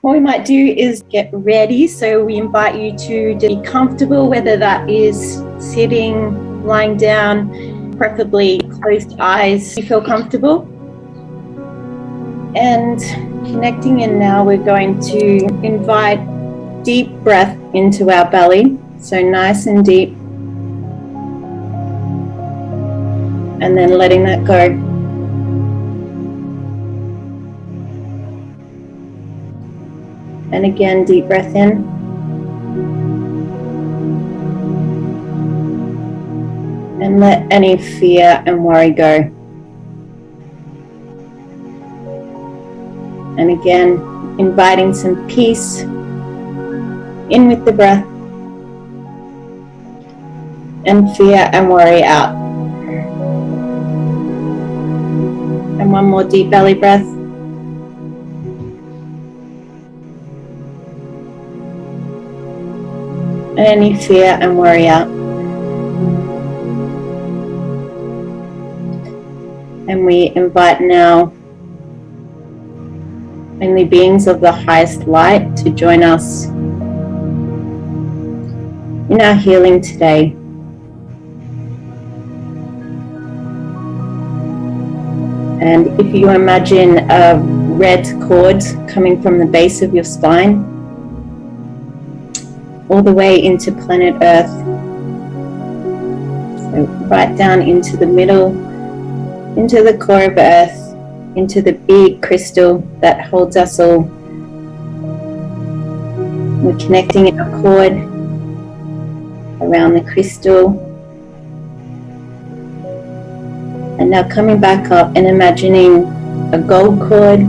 What we might do is get ready. So we invite you to be comfortable, whether that is sitting, lying down, preferably closed eyes. You feel comfortable. And connecting in now, we're going to invite deep breath into our belly. So nice and deep. And then letting that go. And again, deep breath in. And let any fear and worry go. And again, inviting some peace in with the breath. And fear and worry out. And one more deep belly breath. And any fear and worry out. And we invite now only beings of the highest light to join us in our healing today. And if you imagine a red cord coming from the base of your spine, all the way into planet Earth. So right down into the middle, into the core of Earth, into the big crystal that holds us all. We're connecting in a cord around the crystal. And now coming back up and imagining a gold cord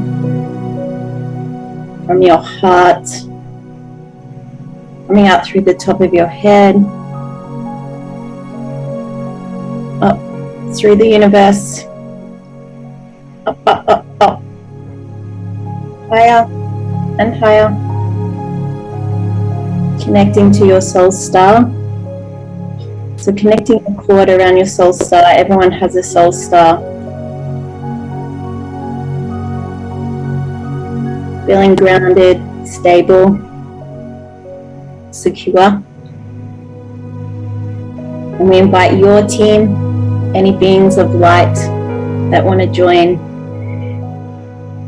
from your heart, coming out through the top of your head, up through the universe, up, up, up, up, higher and higher, connecting to your soul star. So connecting a cord around your soul star. Everyone has a soul star. Feeling grounded, stable, secure. And we invite your team, any beings of light that want to join.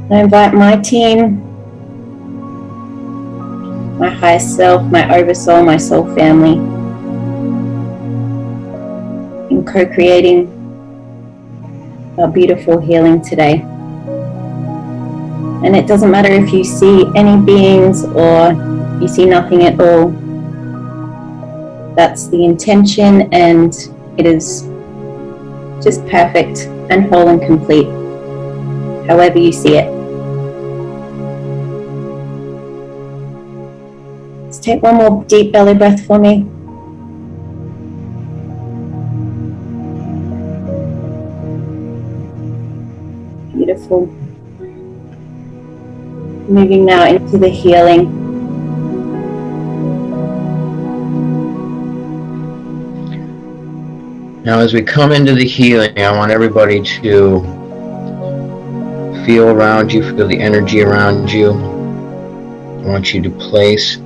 I invite my team, my highest self, my oversoul, my soul family, in co-creating a beautiful healing today. And it doesn't matter if you see any beings or you see nothing at all. That's the intention, and it is just perfect and whole and complete, however you see it. Let's take one more deep belly breath for me. Beautiful. Moving now into the healing. Now, as we come into the healing, I want everybody to feel around you, feel the energy around you. I want you to place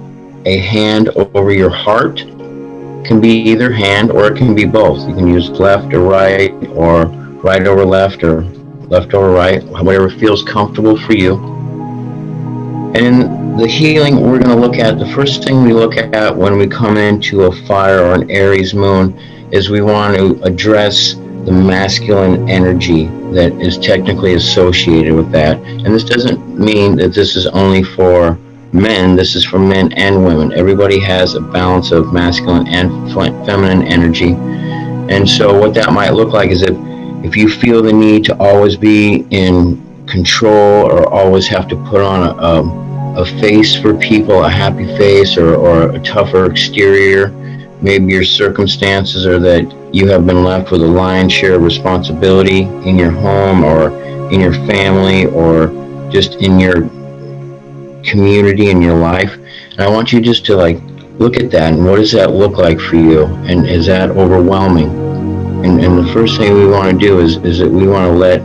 a hand over your heart. It can be either hand or it can be both. You can use left or right over left or left over right, whatever feels comfortable for you. And in the healing, we're going to look at, the first thing we look at when we come into a fire or an Aries moon is we want to address the masculine energy that is technically associated with that. And this doesn't mean that this is only for men. This is for men and women. Everybody has a balance of masculine and feminine energy. And so what that might look like is if you feel the need to always be in control or always have to put on a face for people, a happy face or a tougher exterior, maybe your circumstances are that you have been left with a lion's share of responsibility in your home or in your family or just in your community, in your life. And I want you just to look at that and what does that look like for you? And is that overwhelming? And the first thing we want to do is that we want to let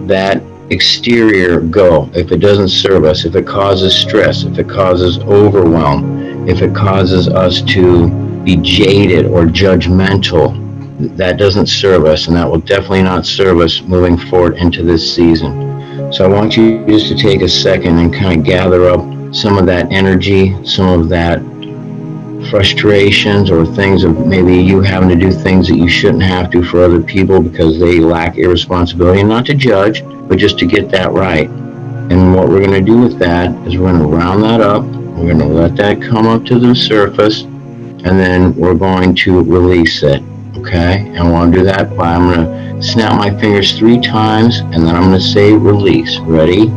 that exterior go. If it doesn't serve us, if it causes stress, if it causes overwhelm, if it causes us to be jaded or judgmental, that doesn't serve us, and that will definitely not serve us moving forward into this season. So I want you just to take a second and kind of gather up some of that energy, some of that frustrations, or things of maybe you having to do things that you shouldn't have to for other people because they lack irresponsibility. And not to judge, but just to get that right. And what we're going to do with that is we're going to round that up. We're going to let that come up to the surface, and then we're going to release it. Okay? And I want to do that by, I'm going to snap my fingers 3 times, and then I'm going to say release. Ready?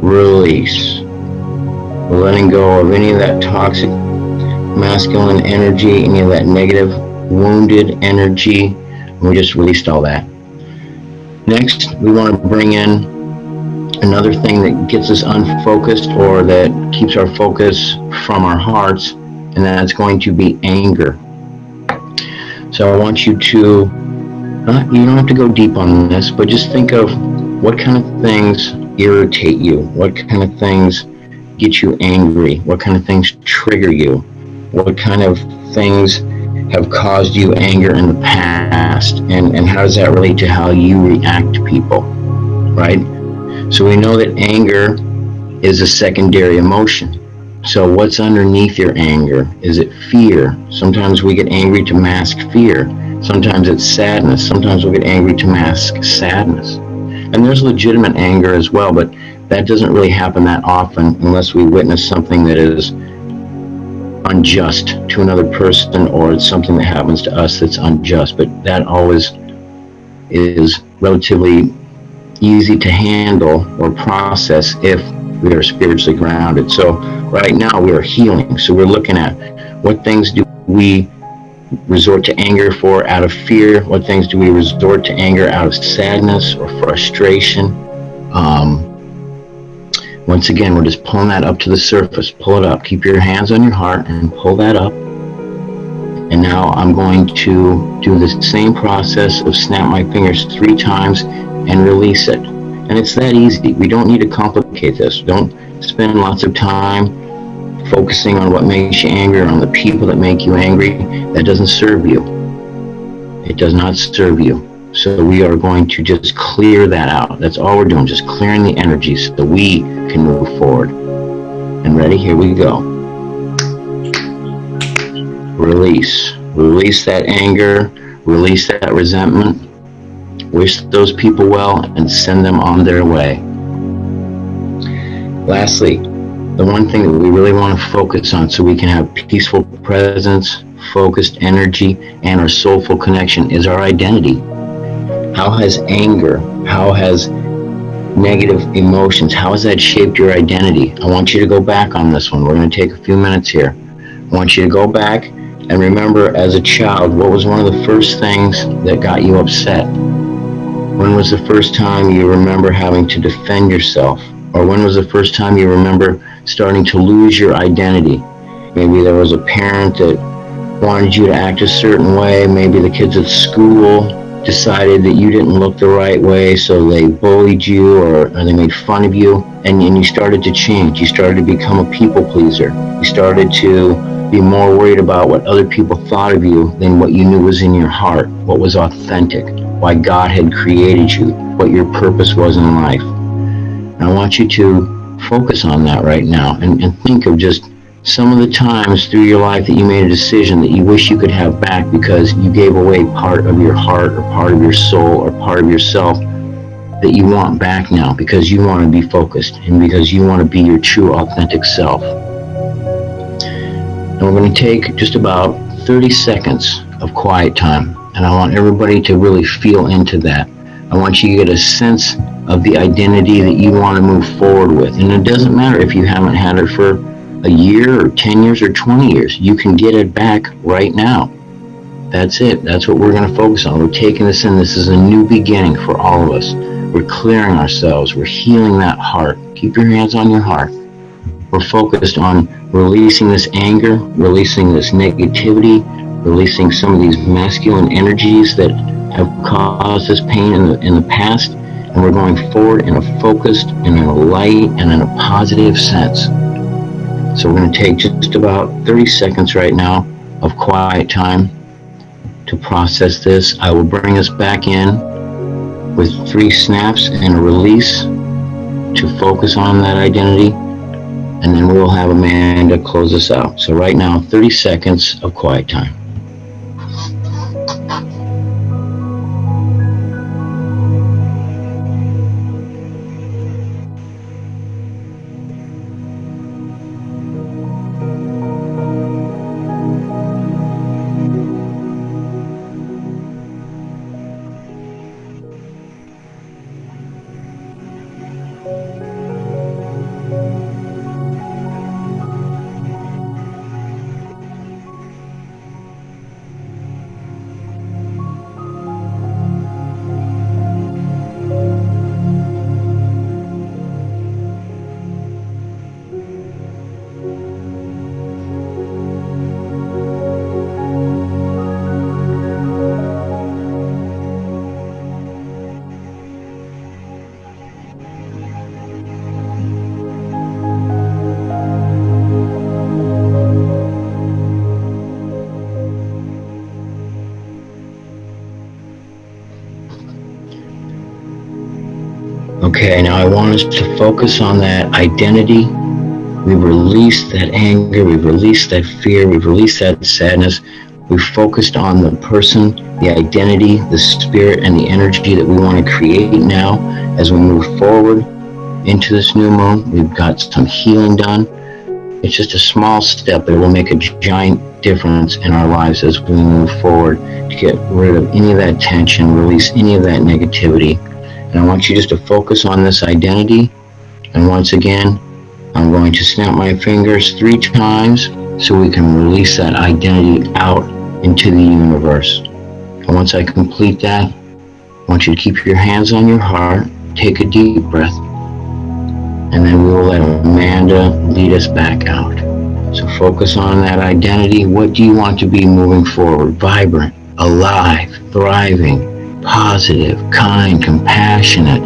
Release. We're letting go of any of that toxic masculine energy, any of that negative wounded energy. We just released all that. Next, we want to bring in another thing that gets us unfocused, or that keeps our focus from our hearts, and that's going to be anger. So I want you to, you don't have to go deep on this, but just think of what kind of things irritate you, what kind of things get you angry, what kind of things trigger you, what kind of things have caused you anger in the past, and how does that relate to how you react to people, right? So we know that anger is a secondary emotion. So what's underneath your anger? Is it fear? Sometimes we get angry to mask fear. Sometimes it's sadness. Sometimes we'll get angry to mask sadness. And there's legitimate anger as well, but that doesn't really happen that often unless we witness something that is unjust to another person, or it's something that happens to us that's unjust. But that always is relatively easy to handle or process if we are spiritually grounded. So right now we are healing. So we're looking at what things do we resort to anger for out of fear? What things do we resort to anger out of sadness or frustration? Once again, we're just pulling that up to the surface. Pull it up. Keep your hands on your heart and pull that up. And now I'm going to do the same process of snap my fingers 3 times and release it. And it's that easy. We don't need to complicate this. Don't spend lots of time focusing on what makes you angry, or on the people that make you angry. That doesn't serve you. It does not serve you. So we are going to just clear that out. That's all we're doing, just clearing the energy so we can move forward. And ready? Here we go. Release. Release that anger. Release that resentment. Wish those people well and send them on their way. Lastly, the one thing that we really want to focus on so we can have peaceful presence, focused energy, and our soulful connection is our identity. How has anger, how has negative emotions, how has that shaped your identity? I want you to go back on this one. We're going to take a few minutes here. I want you to go back and remember, as a child, what was one of the first things that got you upset? When was the first time you remember having to defend yourself? Or when was the first time you remember starting to lose your identity? Maybe there was a parent that wanted you to act a certain way. Maybe the kids at school decided that you didn't look the right way, so they bullied you, or they made fun of you, and you started to change. You started to become a people pleaser. You started to be more worried about what other people thought of you than what you knew was in your heart, what was authentic, why God had created you, what your purpose was in life. And I want you to focus on that right now, and think of just some of the times through your life that you made a decision that you wish you could have back because you gave away part of your heart, or part of your soul, or part of yourself that you want back now because you want to be focused and because you want to be your true authentic self. And we're going to take just about 30 seconds of quiet time, and I want everybody to really feel into that. I want you to get a sense of the identity that you want to move forward with. And it doesn't matter if you haven't had it for a year or 10 years or 20 years. You can get it back right now. That's it. That's what we're going to focus on. We're taking this in. This is a new beginning for all of us. We're clearing ourselves. We're healing that heart. Keep your hands on your heart. We're focused on releasing this anger, releasing this negativity, releasing some of these masculine energies that have caused this pain in the past, and we're going forward in a focused and in a light and in a positive sense. So we're going to take just about 30 seconds right now of quiet time to process this. I will bring us back in with 3 snaps and a release to focus on that identity, and then we'll have Amanda close us out. So right now, 30 seconds of quiet time. Okay, now I want us to focus on that identity. We've released that anger, we've released that fear, we've released that sadness. We've focused on the person, the identity, the spirit, and the energy that we want to create now as we move forward into this new moon. We've got some healing done. It's just a small step, but it will make a giant difference in our lives as we move forward to get rid of any of that tension, release any of that negativity. And I want you just to focus on this identity. And once again, I'm going to snap my fingers 3 times so we can release that identity out into the universe. And once I complete that, I want you to keep your hands on your heart, take a deep breath, and then we will let Amanda lead us back out. So focus on that identity. What do you want to be moving forward? Vibrant, alive, thriving, positive, kind, compassionate,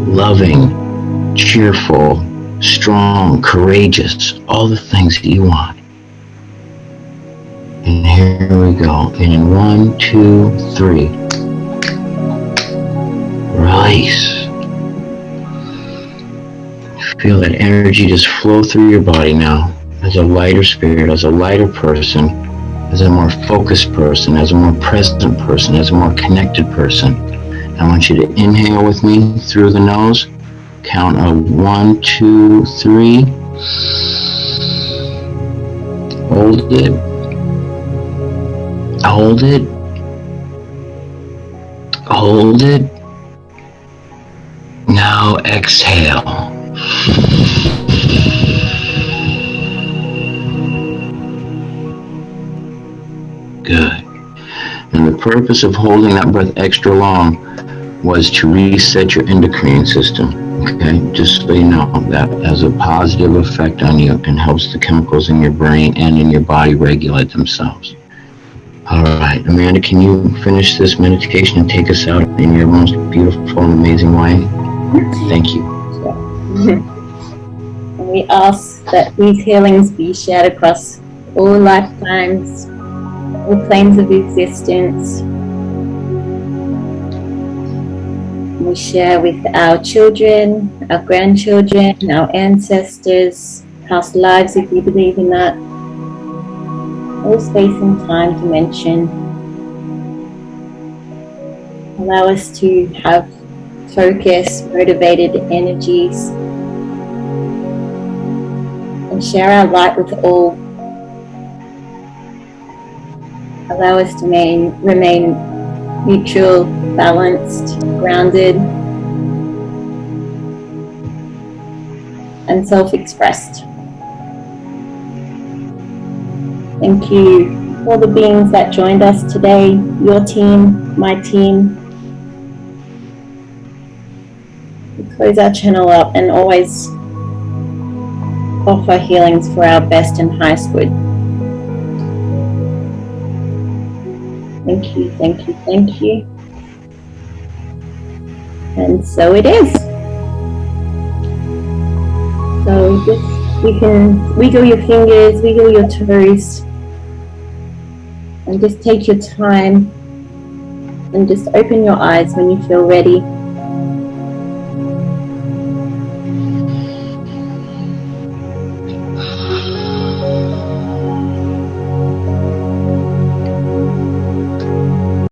loving, cheerful, strong, courageous, all the things that you want. And here we go. And in 1, 2, 3. Release. Feel that energy just flow through your body now as a lighter spirit, as a lighter person, as a more focused person, as a more present person, as a more connected person. I want you to inhale with me through the nose. Count of 1, 2, 3. Hold it. Hold it. Hold it. Now exhale. Good. And the purpose of holding that breath extra long was to reset your endocrine system. Okay, just so you know, that has a positive effect on you and helps the chemicals in your brain and in your body regulate themselves. All right, Amanda, can you finish this meditation and take us out in your most beautiful and amazing way? Thank you. We ask that these healings be shared across all lifetimes, all planes of existence. We share with our children, our grandchildren, our ancestors, past lives if you believe in that, all space and time dimension. Allow us to have focus, motivated energies, and share our light with all. Allow us to remain neutral, balanced, grounded, and self-expressed. Thank you for all the beings that joined us today, your team, my team. We close our channel up and always offer healings for our best and highest good. Thank you, thank you, thank you. And so it is. So just, you can wiggle your fingers, wiggle your toes, and just take your time and just open your eyes when you feel ready.